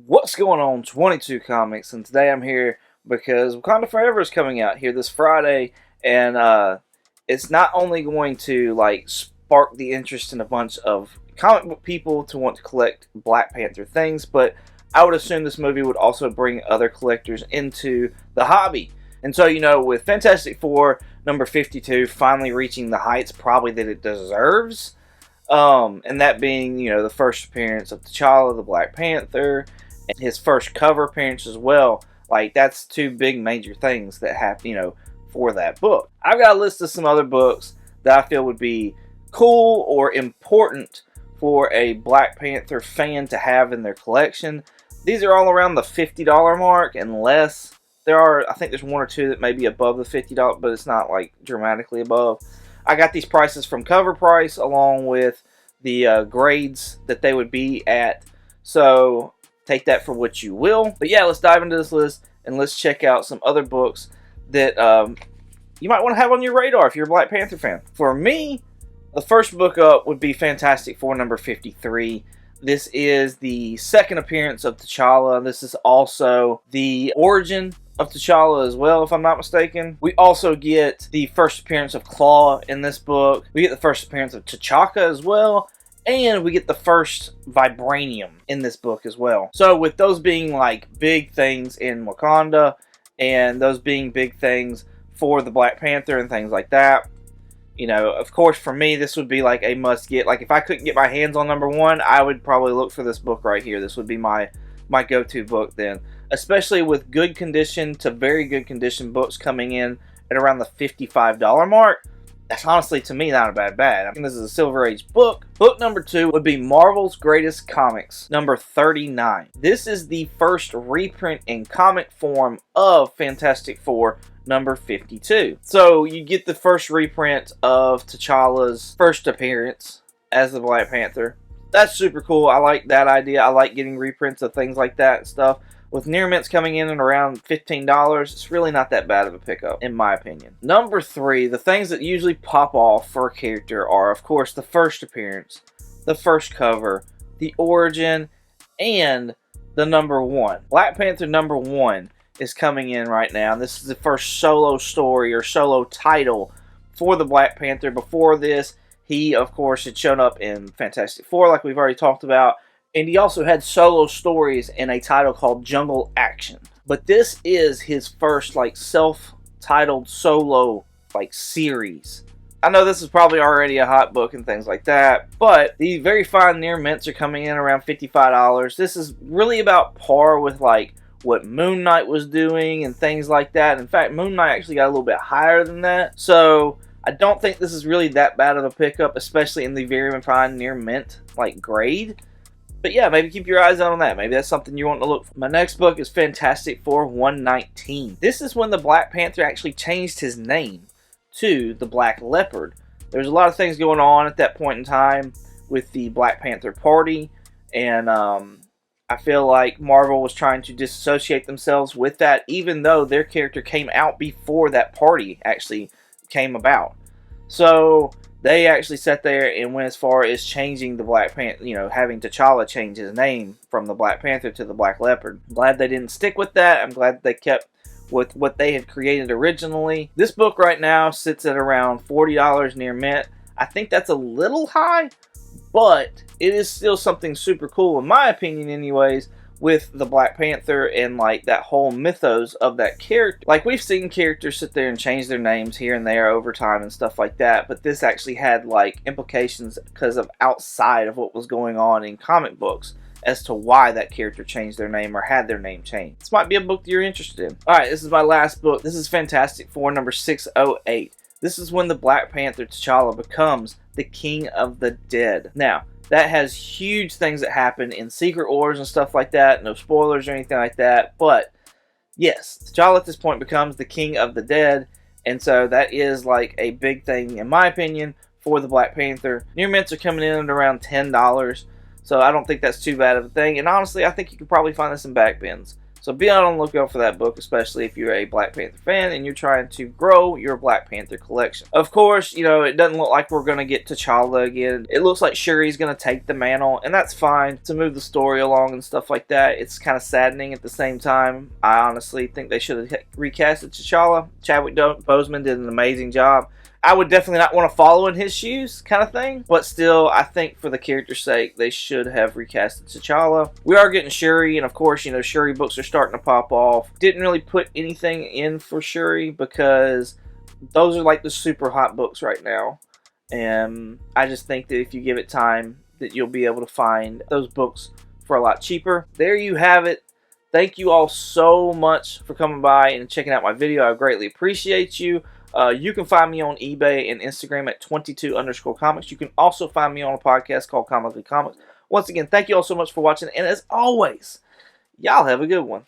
What's going on, 22 Comics? And today I'm here because Wakanda Forever is coming out here this Friday, and it's not only going to spark the interest in a bunch of comic book people to want to collect Black Panther things, but I would assume this movie would also bring other collectors into the hobby. And so, with Fantastic Four number 52 finally reaching the heights probably that it deserves, and that being, the first appearance of T'Challa, the Black Panther, and his first cover appearance as well. That's two big major things that happen, for that book. I've got a list of some other books that I feel would be cool or important for a Black Panther fan to have in their collection. These are all around the $50 mark and less. I think there's one or two that may be above the $50, but it's not dramatically above. I got these prices from Cover Price along with the grades that they would be at. So take that for what you will. But yeah, let's dive into this list and let's check out some other books that you might want to have on your radar if you're a Black Panther fan. For me, the first book up would be Fantastic Four number 53. This is the second appearance of T'Challa. This is also the origin of T'Challa as well, if I'm not mistaken. We also get the first appearance of Claw in this book. We get the first appearance of T'Chaka as well. And we get the first Vibranium in this book as well. So with those being big things in Wakanda, and those being big things for the Black Panther and things like that, of course for me this would be a must get. If I couldn't get my hands on number one, I would probably look for this book right here. This would be my go-to book then. Especially with good condition to very good condition books coming in at around the $55 mark. That's honestly, to me, not a bad. I think this is a Silver Age book. Book number 2 would be Marvel's Greatest Comics, number 39. This is the first reprint in comic form of Fantastic Four, number 52. So you get the first reprint of T'Challa's first appearance as the Black Panther. That's super cool. I like that idea. I like getting reprints of things like that and stuff. With near mints coming in at around $15, it's really not that bad of a pickup, in my opinion. Number 3, the things that usually pop off for a character are, of course, the first appearance, the first cover, the origin, and the number 1. Black Panther number 1 is coming in right now. This is the first solo story or solo title for the Black Panther. Before this, he, of course, had shown up in Fantastic Four, like we've already talked about. And he also had solo stories in a title called Jungle Action. But this is his first self-titled solo series. I know this is probably already a hot book and things like that, but the very fine near mints are coming in around $55. This is really about par with what Moon Knight was doing and things like that. In fact, Moon Knight actually got a little bit higher than that. So I don't think this is really that bad of a pickup, especially in the very fine near mint grade. But yeah, maybe keep your eyes out on that. Maybe that's something you want to look for. My next book is Fantastic Four 119. This is when the Black Panther actually changed his name to the Black Leopard. There's a lot of things going on at that point in time with the Black Panther Party. And I feel like Marvel was trying to disassociate themselves with that, even though their character came out before that party actually came about. So they actually sat there and went as far as changing the Black Panther, having T'Challa change his name from the Black Panther to the Black Leopard. I'm glad they didn't stick with that. I'm glad they kept with what they had created originally. This book right now sits at around $40 near mint. I think that's a little high, but it is still something super cool, in my opinion anyways, with the Black Panther and that whole mythos of that character. We've seen characters sit there and change their names here and there over time and stuff like that, but this actually had implications because of outside of what was going on in comic books as to why that character changed their name or had their name changed. This might be a book that you're interested in. Alright, this is my last book. This is Fantastic Four number 608. This is when the Black Panther T'Challa becomes the King of the Dead. Now, that has huge things that happen in Secret Wars and stuff like that. No spoilers or anything like that. But, yes, T'Challa at this point becomes the King of the Dead. And so that is a big thing, in my opinion, for the Black Panther. Near mints are coming in at around $10. So I don't think that's too bad of a thing. And honestly, I think you could probably find this in back bins. So be on the lookout for that book, especially if you're a Black Panther fan and you're trying to grow your Black Panther collection. Of course, you know, it doesn't look like we're going to get T'Challa again. It looks like Shuri's going to take the mantle, and that's fine to move the story along and stuff like that. It's kind of saddening at the same time. I honestly think they should have recasted T'Challa. Chadwick Boseman did an amazing job. I would definitely not want to follow in his shoes, kind of thing. But still, I think for the character's sake, they should have recasted T'Challa. We are getting Shuri, and of course, you know, Shuri books are starting to pop off. Didn't really put anything in for Shuri because those are like the super hot books right now. And I just think that if you give it time, that you'll be able to find those books for a lot cheaper. There you have it. Thank you all so much for coming by and checking out my video. I greatly appreciate you. You can find me on eBay and Instagram at 22_comics. You can also find me on a podcast called Comically Comics. Once again, thank you all so much for watching. And as always, y'all have a good one.